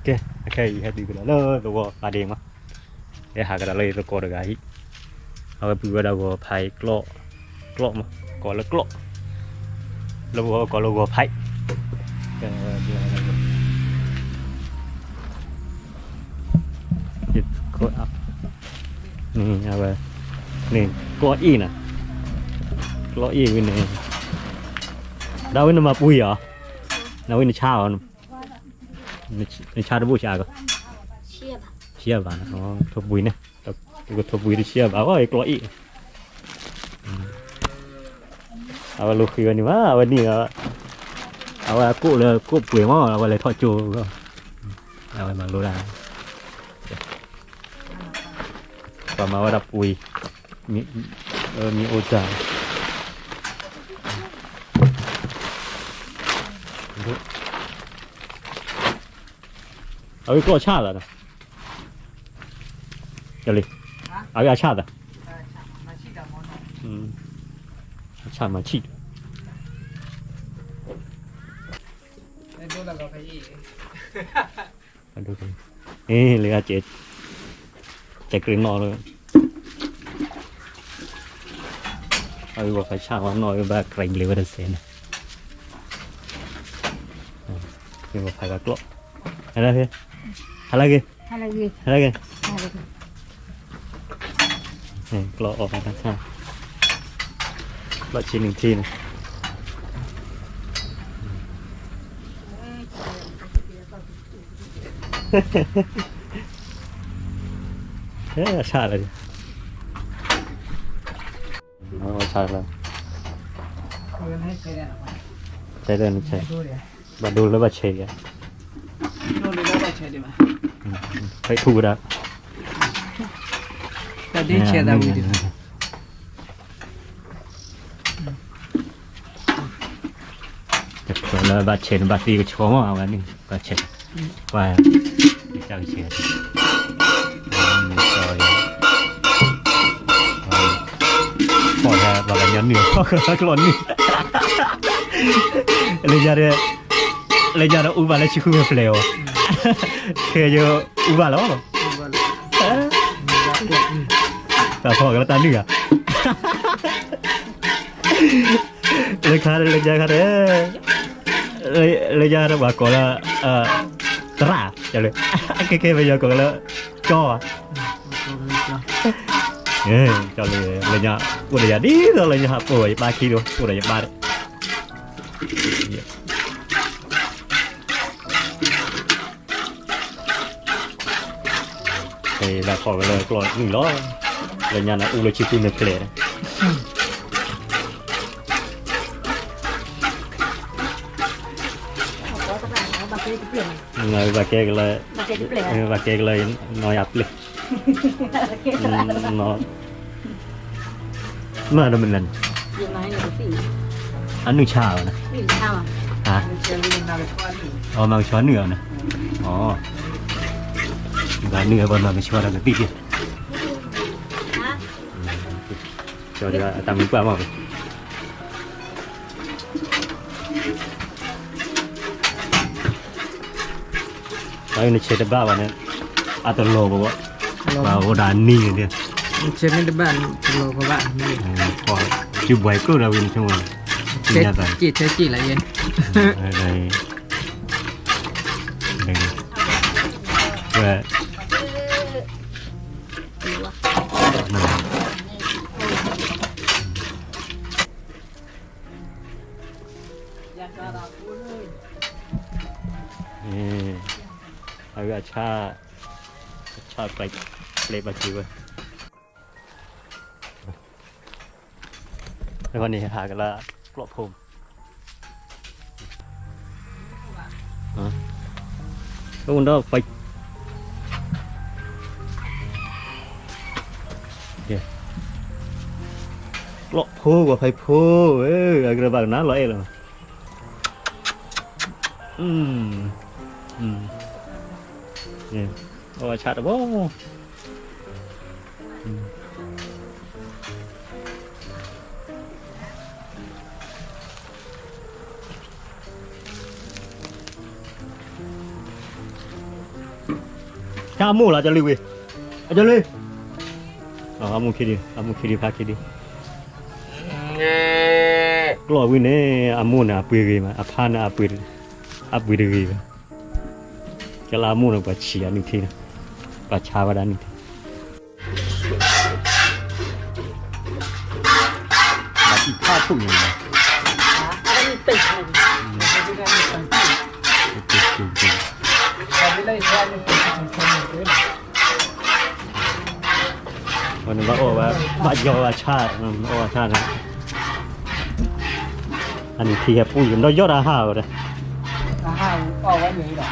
ok ok hết đi cái đó rồi ba đêm á để hạ cái đó lấy rồi có được cáiเอาไปดูเราก็ไผ่กล้อกล้อมาก่อนแล้วกล้อเราก็เราก็ไผ่จิตก็อัพนี่เอาไปนี่กล้ออีน่ะกล้ออีวินนี่ดาวินมาปุยเหรอดาวินชาเหรอในชาดับบุชาก็เชียบนะอ๋อทบบุยเนี่ยก็ทบบุยที่เชียบเอาไอ้กล้ออีเอาลูกคือวันนี้ว่าวันนี้เอาว่ากู้เลยกู้ปุ๋ยมั่งเอาอะไรทอดจูก็เอาไปมาลูได้ต่อมาว่าดับปุ๋ยมีโอจาเอาไปกล้อชาติแล้วนะเดี๋ยวเลยเอาไปอาชาติอ่ะชาติมาชีดดูกันนี่เลยอาเจ็ดใจกรีนนอนเลยเอาไปบอกใครชาติว่านอนแบบเกรงเลยว่าจะเสียนะเป็นบอกใครก็กลัวอะไรพี่อะไรกันอะไรกันนี่กลัวออกมาทั้งข้างเราชิ้นหนึ่งทีนะเฮ้ยชาอะไรดิอ๋อชาแล้วใช่เดินใช่บัดดูแล้วบัดเชยอ่ะดูแล้วบัดเชยดีไหมไปถูกแล้วแต่ดีเชยดาวิดแล้วบัดเชยบัดดีก็ชอบมากวันนี้บัดเชยว่าจังเชยพอแค่บางอย่างเหนื่อยก็กลัวนี่เลยจะอุบาเลยชิคุเฟลวเคยจะอุบาแล้วแต่พอกันแล้วตาเหนื่อยเลยค่ะเลยจะค่ะเลยจะระบาดก่อนละตราจะเลยแค่ไปยาก่อนแล้วจ่อchoเลยnhà udah jadi tuhเลยnhàป่วยba kilo udah jadi ba thì là khỏi lời còn nghỉ loเลยnhà là uเลยchịu tiền kể người bà kia lời nói áp lực nó mà đâu mình lần ăn nước chảo này hả mang chó nửa này và nửa còn mang chó là cái tít cho đi tạm mình qua mà đây nó chơi đập ba vào này atau lo bawa udah ni dia Cermin depan perlu bawa ni. Cuba ikut dah win semua. Cik lah ya. Agak cha baik lebar juga. แล้วก็นี่หากันละกรอบผมแล้วมันก็ไปกรอบโพกับไฟโพอะไรแบบนั้นเลยเหรอนี่โอ้ชัดบ่ cha mua là cho lưu về cho lưu mua kia đi phá kia đi lo vì nè mua nè bự gì mà pha nè bự được gì cái là mua nó phải chỉ anh thì nè phải cha vào đây thì mà chỉ pha phụ gì màมันว่าโอ้ว่าบ้านยอว่าชาติโอ้ชาตินะอันนี้ที่ปุ้ยมันได้ยอดอาหารเลยอาหารก็ไว้หนึ่งดอก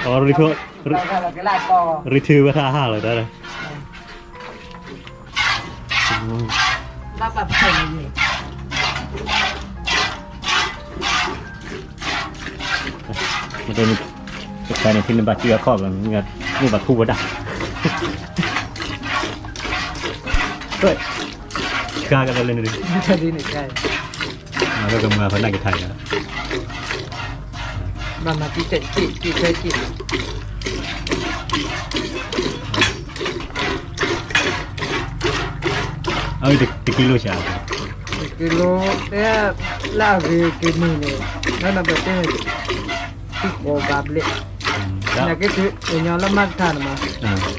อ๋อริทือริทือว่าอาหารเลยได้เลยรับแบบใส่เลยมันเป็นใส่ในที่มันบาดเจ็บครอบมันมีบาดคู่ก็ได้เฮ้ยกล้ากันเลยนี่ไม่ใช่ดีหนึ่งใช่มาก็มาพันนักไทยนะมาจีเคยจีเอาอีกกิโลชากิโลเนี่ยลาวีกินนี่เนี่ยนั่นน่ะเป็นที่โกบาบเลยนี่ก็คือย้อนละมัดทานมา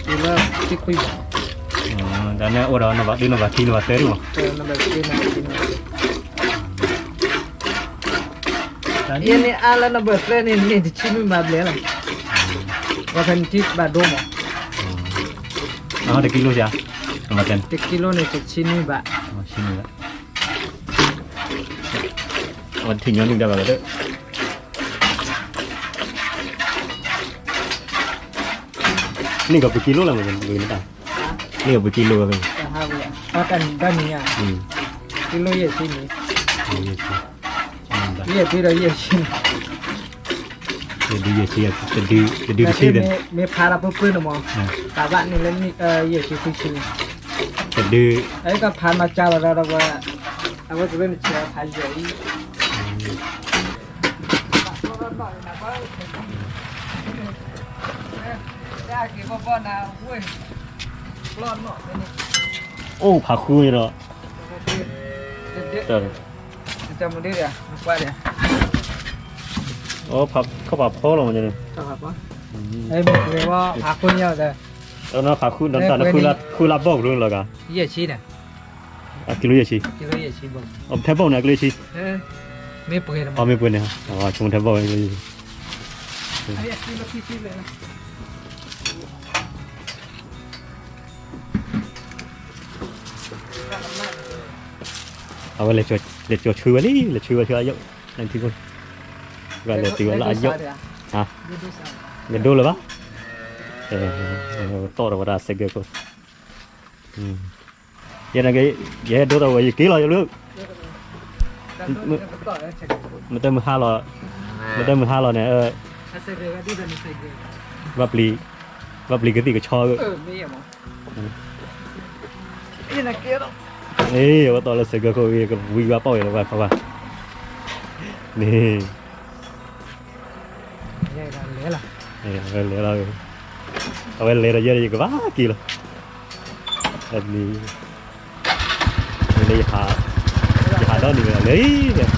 อีแล้วที่คุยdan ni orang nak dia nak kini water tu. Ini ala nak berplan ini di sini mabel lah. Wahan tit badoma. Oh, 1 kilo saja. Makan. 1 kilo ni di sini ba. Oh, sini ba. Wan thing yang dah bagai tu. Ni berapa kilo lah macam ni dah. Ni berapa kilo kan? Makan dania. Kilo ye sini. Ye tidak ye sini. Jadi ye sini, jadi di sini. Me para pun nama. Kawan ni lain ye sini. Jadi. Ayah kan macam ada apa tu ni cerita hajai. Ya, kita apa nak buat? Ô, phá khu vậy đó. Cho một đi à, qua đi. Ô, phá phó rồi vậy. Phá phó. Em người qua phá khu nhau rồi. Nó phá khu, nó khu là bốc luôn rồi cả. Gì chi nè? À, kilo gì chi? Kilo gì chi bốc. Ông thép bốc này kilo chi? Mấy bữa này. Mấy bữa này hả? Chúng thép bốc này kilo gì? Kilo chi này.เอาเลยจดชื่อนี่เลยชื่ออายุนั่นที่คนก็เลยตีว่าอายุฮะเดี๋ยวดูเลยปะโตแล้วว่าเสกเกอร์ก็ยังไงยังดูตัวว่ากี่ร้อยลูกมันเติม500เนี่ยวับลีก็ตีก็ชอไม่เหรอนี่นะเกี้ยร์นี่ว่าตอนเราเสกก็วิ่งว่าปล่อยแล้วว่าเขาว่านี่เลยล่ะเลยเราเอาไว้เลยเราเยอะดีกว่ากี่ละอันนี้นี่หาด้านนี้เลยเนี่ย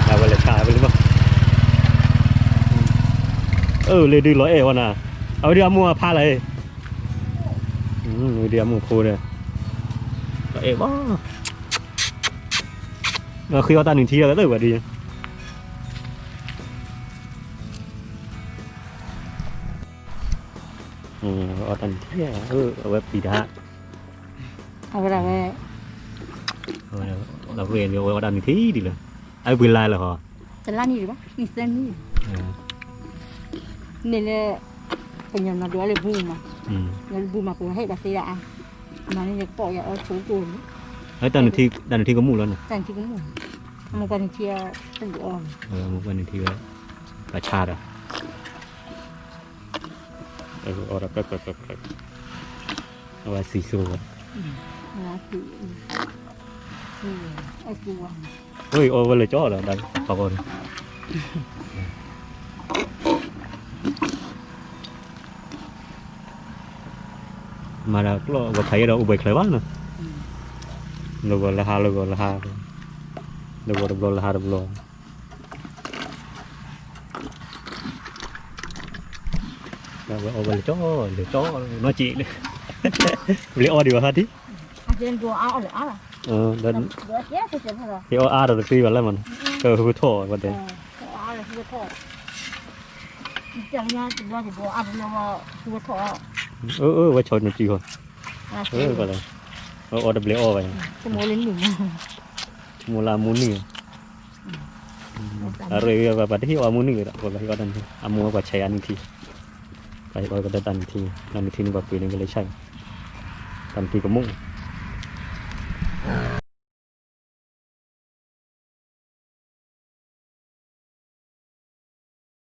เอาไว้เลยชาไปเลยมั้งเลยดูร้อยวันน่ะเอาเดี๋ยวมัวพาเลยเดี๋ยวมัวพูดเลยบ้าคือเอาตาหนึ่งทีแล้วก็ได้กว่าดีเอาตาหนึ่งทีเอาไว้ปีดาเอาไปอะไรเราเรียนเอาไว้ตาหนึ่งทีดีเลยไอ้เวลาเหรอจะล่านี่หรือเปล่านี่เส้นนี่นี่เลยเป็นยังไงดูอะไรบูมอ่ะแล้วบูมมากูให้ดักเสียอ่ะมาเนี่ยปล่อยเอาชูตูนไอ้ตอนที่ก็มู่แล้วนะตอนที่ก็มู่มันตอนที่เป็นอ่อนมันตอนที่ว่าประชาดอ่ะเอาละก็เอาไว้สีสูงไอ้ตัว เฮ้ยเอาไว้เลยจ่อเหรอได้ขอบคุณ mà là có thấy đâu ubek lấy bác nữa logo là ha logo là ha logo là ha logo rồi để chó nói chị đi lấy o đi vào hết đi trên đùa áo là áo đến đùa chết thì chết rồi thì o được tuy vào lại mình hư thổ vào đây áo là hư thổ chẳng nhá chỉ đùa áo nó hư thổ với chọn nó chi rồi gọi là o được lấy o vậy cái mối lên mình mua là muốn nỉ rồi và đấy o muốn nỉ đó gọi là gọi là mua và chạy ăn thì phải gọi là ăn thì nó vào quỷ nên cái lấy chạy ăn thì có mông